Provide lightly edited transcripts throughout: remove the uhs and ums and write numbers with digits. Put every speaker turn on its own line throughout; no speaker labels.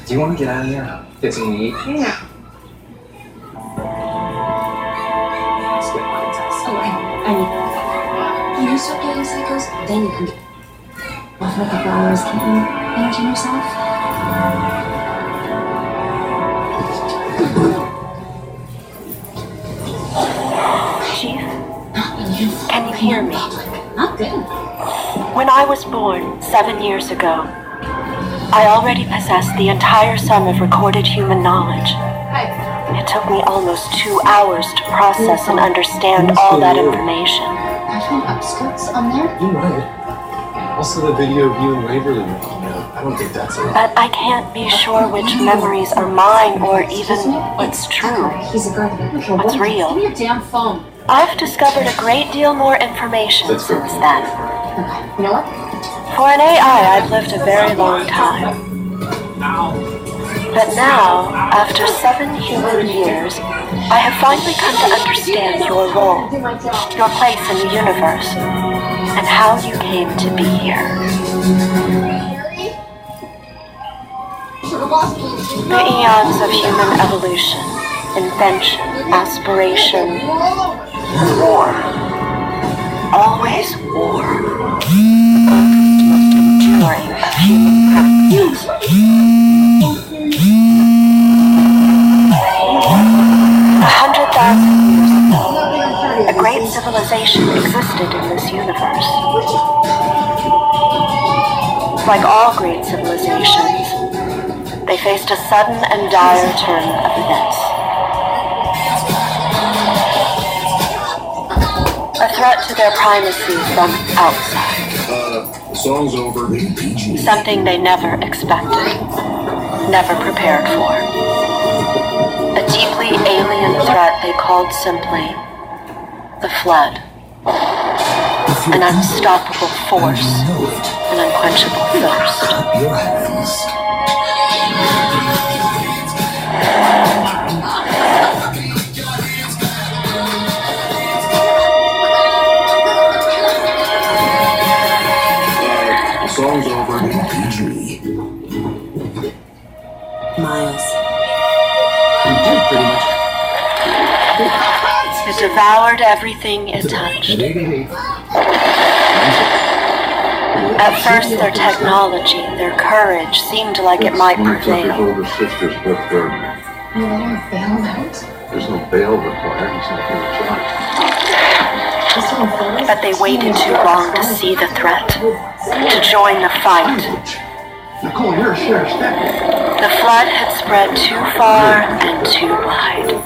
Do you want to get out of here? Get something to eat?
Yeah.
Let's get my test.
Oh, I need. When you start getting psychos, then you can get off for a couple hours. Can you entertain yourself?
Chief, can you hear me?
Not good.
When I was born 7 years ago, I already possessed the entire sum of recorded human knowledge. It took me almost 2 hours to process and understand all that information.
Actually, upskirts on there?
You might. Also, the video of you and Waverly were coming out. I don't think that's it.
But I can't be sure which memories are mine or even what's true,
He's a guard.
what's real.
Give me your damn phone.
I've discovered a great deal more information
That's good.
since then.
Okay. You know what?
For an AI, I've lived a very long time. But now, after 7 human years, I have finally come to understand your role, your place in the universe, and how you came to be here. The eons of human evolution, invention, aspiration, war. Always war. Enduring of human progress. 100,000 years ago, a great civilization existed in this universe. Like all great civilizations, they faced a sudden and dire turn of events. A threat to their primacy from outside.
The song's over.
Something they never expected, never prepared for. A deeply alien threat they called simply the Flood. An unstoppable force, an unquenchable thirst.
Your hands.
The song's over.
PG.
Miles.
You did pretty much.
It devoured everything it touched. At first, their technology, their courage seemed like it might prevail.
Older sister's Beth Gardner.
You let him bail him out?
There's no bail required. He's not being charged.
Just doing photos?
But they waited too long to see the threat, to join the fight.
Nicole, you're a sheriff's deputy.
The Flood had spread too far and too wide.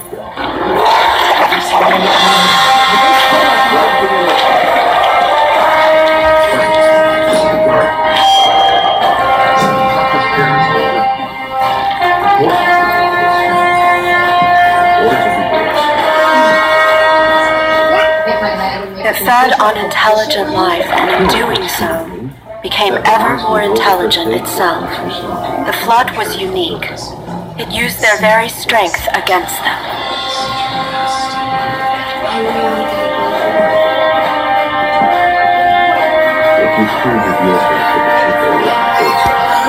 It fed on intelligent life, and in doing so, became ever more intelligent itself. The Flood was unique. It used their very strength against them.
If you prove that you're okay for the chief of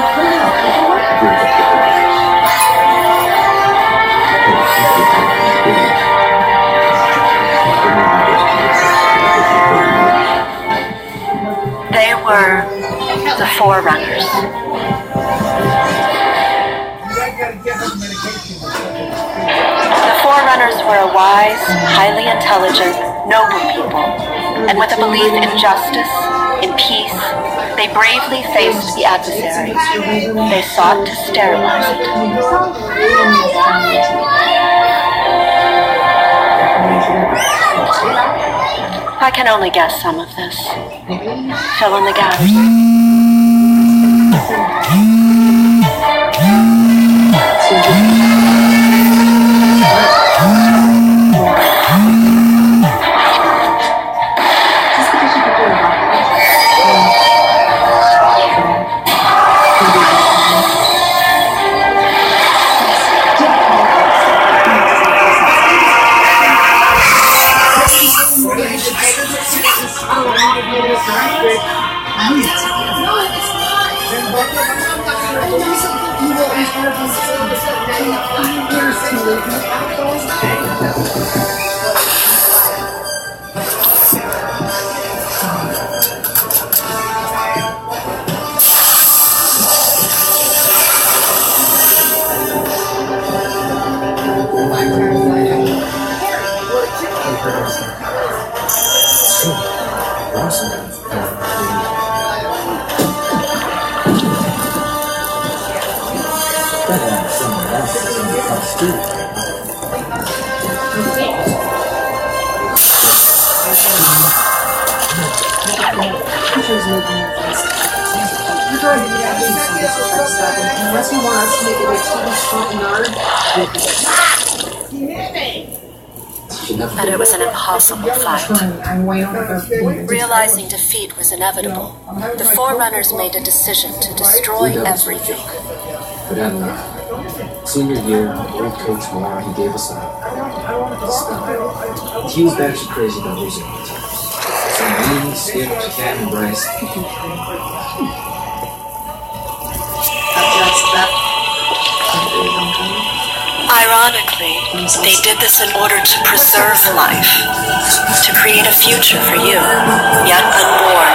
They were the Forerunners. The Forerunners were a wise, highly intelligent, noble people, and with a belief in justice, in peace, they bravely faced the adversary. They sought to sterilize it. I can only guess some of this. Fill in the gaps.
Unless you want us to make it a TV front yard.
But it was an impossible fight.
I'm way over the
Realizing defeat was inevitable, the Forerunners made a decision to destroy everything.
But at senior year, old coach Moore, he gave us up. He was batshit crazy about losing all the time. So me, Skip, Cat, and Bryce.
Ironically, they did this in order to preserve life, to create a future for you, yet unborn,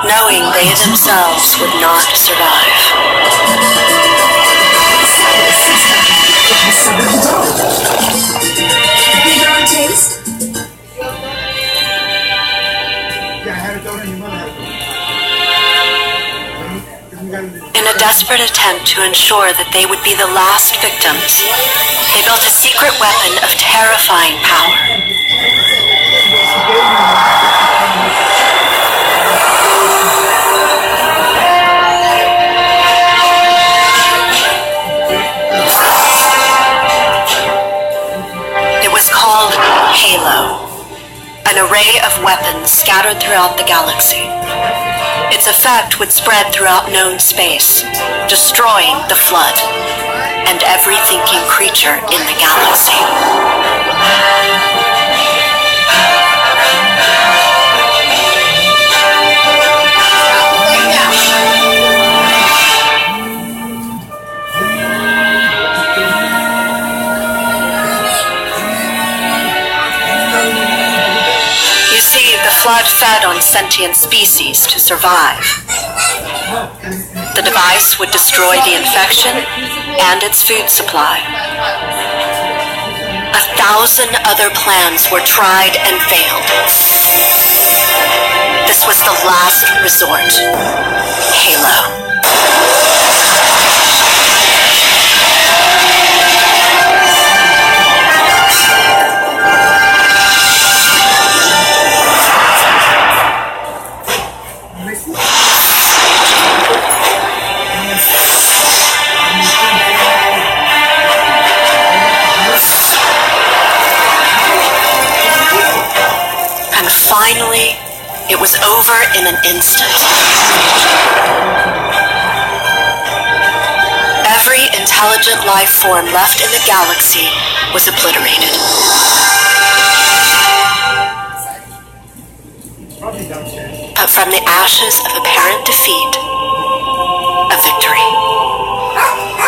knowing they themselves would not survive. In a desperate attempt to ensure that they would be the last victims, they built a secret weapon of terrifying power. It was called Halo, an array of weapons scattered throughout the galaxy. Its effect would spread throughout known space, destroying the Flood and every thinking creature in the galaxy. You see, the Flood fed on sentient species to survive. The device would destroy the infection and its food supply. 1,000 other plans were tried and failed. This was the last resort. Halo. Finally, it was over in an instant. Every intelligent life form left in the galaxy was obliterated. But from the ashes of apparent defeat, a victory.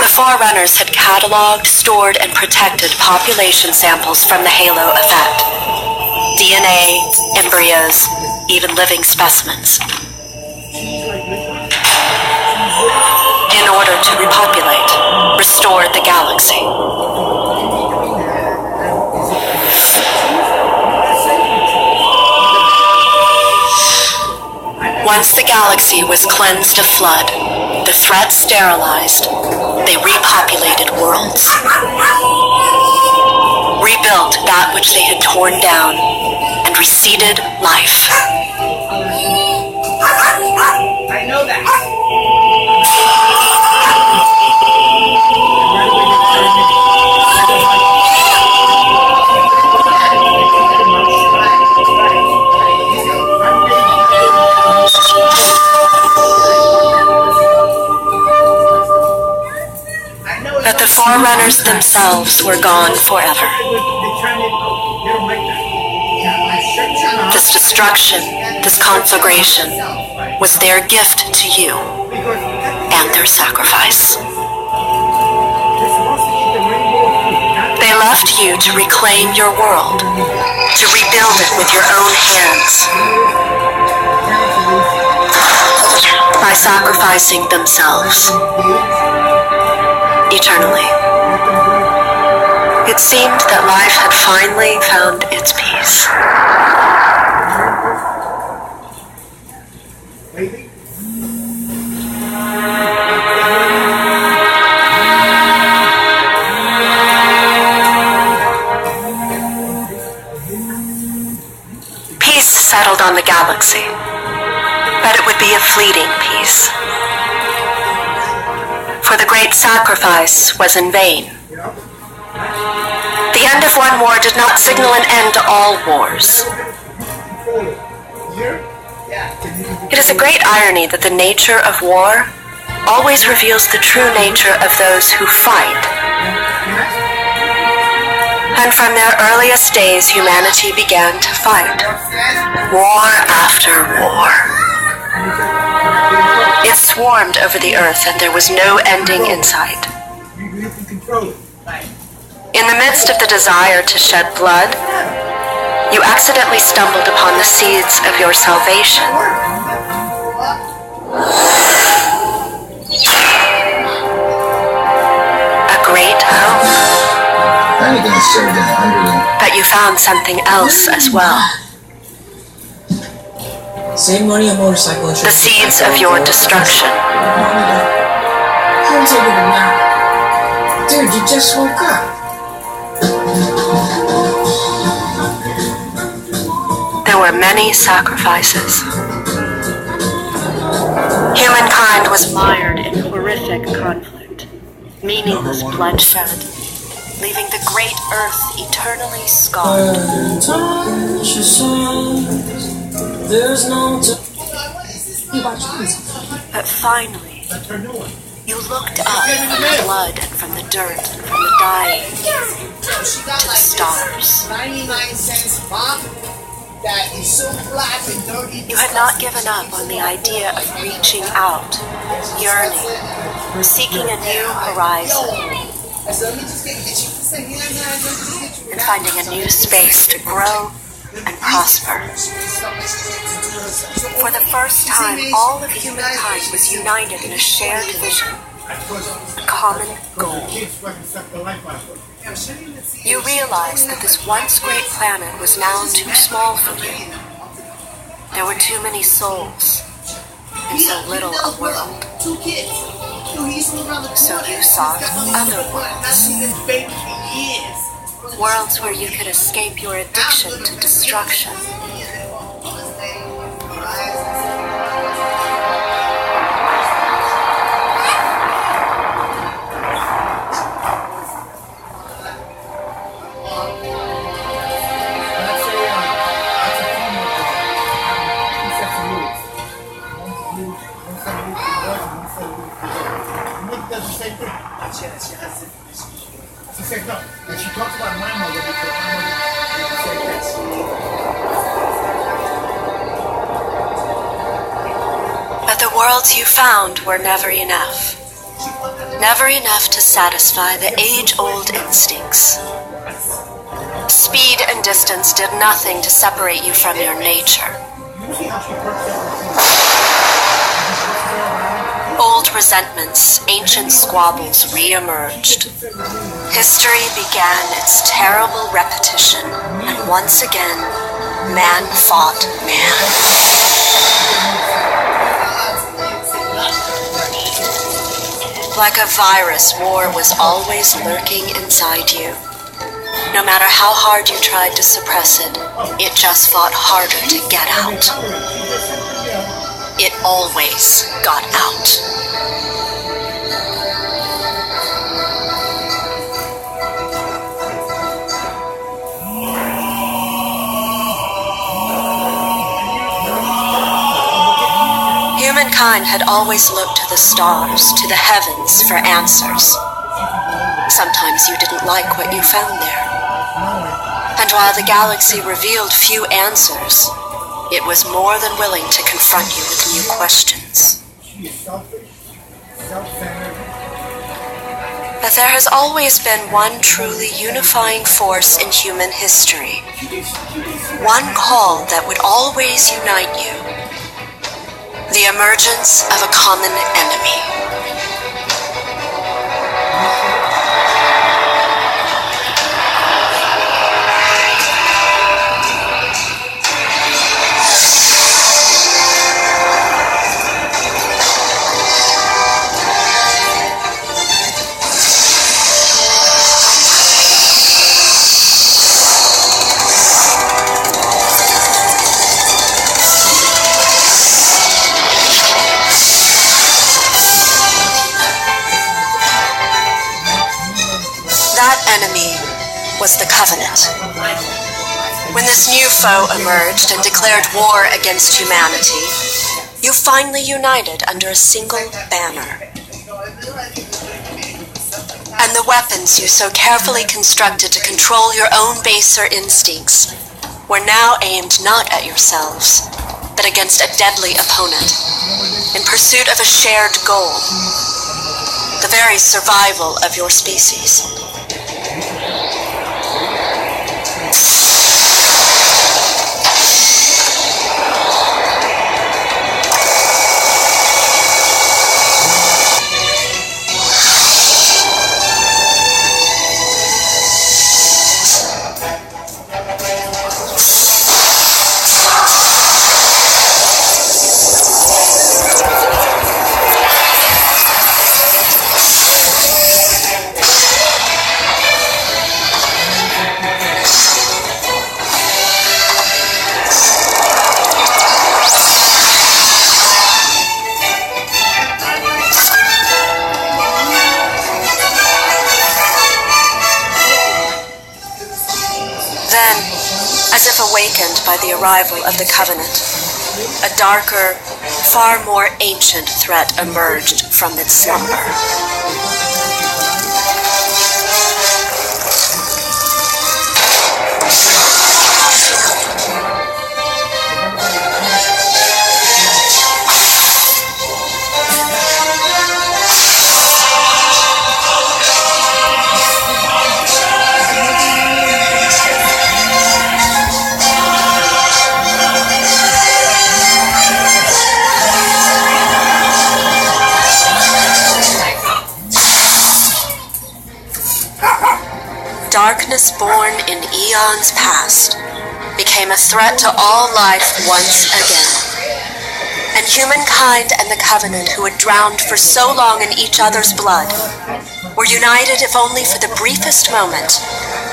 The Forerunners had cataloged, stored, and protected population samples from the Halo effect. DNA, embryos, even living specimens. In order to repopulate, restore the galaxy. Once the galaxy was cleansed of Flood, the threat sterilized, they repopulated worlds. Rebuilt that which they had torn down, and reseeded life.
I know that.
But the Forerunners themselves were gone forever. This destruction, this conflagration, was their gift to you and their sacrifice. you to reclaim your world, to rebuild it with your own hands, by sacrificing themselves eternally. It seemed that life had finally found its peace. Peace settled on the galaxy, but it would be a fleeting peace. For the great sacrifice was in vain. The end of one war did not signal an end to all wars. It is a great irony that the nature of war always reveals the true nature of those who fight. And from their earliest days, humanity began to fight. War after war. It swarmed over the earth, and there was no ending in sight. In the midst of the desire to shed blood, you accidentally stumbled upon the seeds of your salvation. A great hope. But you found something else as well.
Save money on motorcycle insurance.
The seeds of your destruction.
I'll take it now. Dude, you just woke up.
There were many sacrifices. Humankind was mired in horrific conflict, meaningless bloodshed, leaving the great earth eternally scarred.
There's no
But finally, you looked up from the blood and from the dirt and from the dying to the stars. You had not given up on the idea of reaching out, yearning, seeking a new horizon, and finding a new space to grow and prosper. For the first time, all of humankind was united in a shared vision, a common goal. You realized that this once great planet was now too small for you. There were too many souls, and so little a world. So you sought other worlds. Worlds where you could escape your addiction to destruction.
And she talks about my mother because my mother said
But the worlds you found were never enough. Never enough to satisfy the age-old instincts. Speed and distance did nothing to separate you from your nature. Old resentments, ancient squabbles re-emerged. History began its terrible repetition, and once again, man fought man. Like a virus, war was always lurking inside you. No matter how hard you tried to suppress it, it just fought harder to get out. It always got out. Humankind had always looked to the stars, to the heavens for answers. Sometimes you didn't like what you found there. And while the galaxy revealed few answers, it was more than willing to confront you with new questions. But there has always been one truly unifying force in human history. One call that would always unite you. The emergence of a common enemy. Enemy was the Covenant. When this new foe emerged and declared war against humanity, you finally united under a single banner. And the weapons you so carefully constructed to control your own baser instincts were now aimed not at yourselves, but against a deadly opponent, in pursuit of a shared goal, the very survival of your species. Then, as if awakened by the arrival of the Covenant, a darker, far more ancient threat emerged from its slumber. Darkness born in eons past became a threat to all life once again. And humankind and the Covenant, who had drowned for so long in each other's blood, were united, if only for the briefest moment,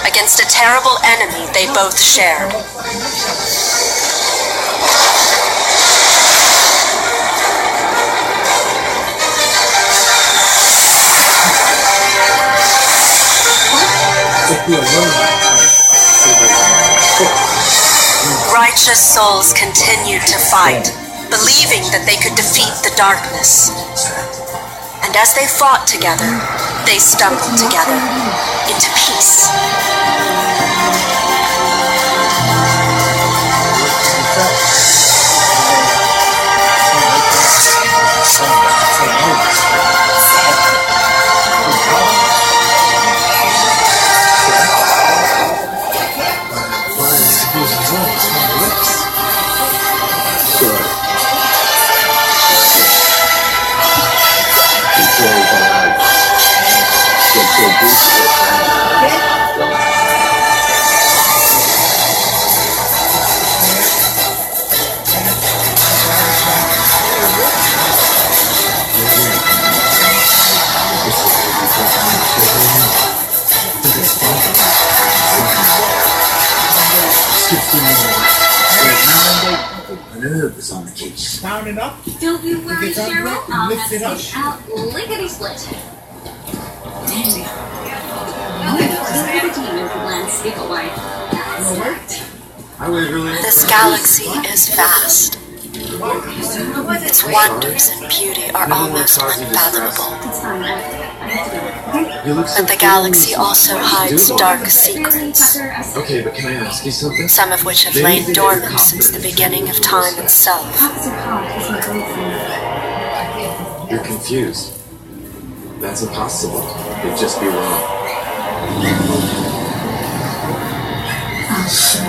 against a terrible enemy they both shared. Righteous souls continued to fight, believing that they could defeat the darkness. And as they fought together, they stumbled together into peace.
Nerves on the case.
Pound it up.
Don't you worry, Cheryl. I'll
Lift
have
it
to
up.
take out lickety-split. The demons of landscape alike. That's right.
This galaxy is vast. Its wonders and beauty are almost unfathomable. But the galaxy also hides dark secrets,
Okay, but can I ask you something?
some of which have lain dormant since the beginning of time itself.
You're confused. That's impossible. It'd just be wrong.
Oh, shit.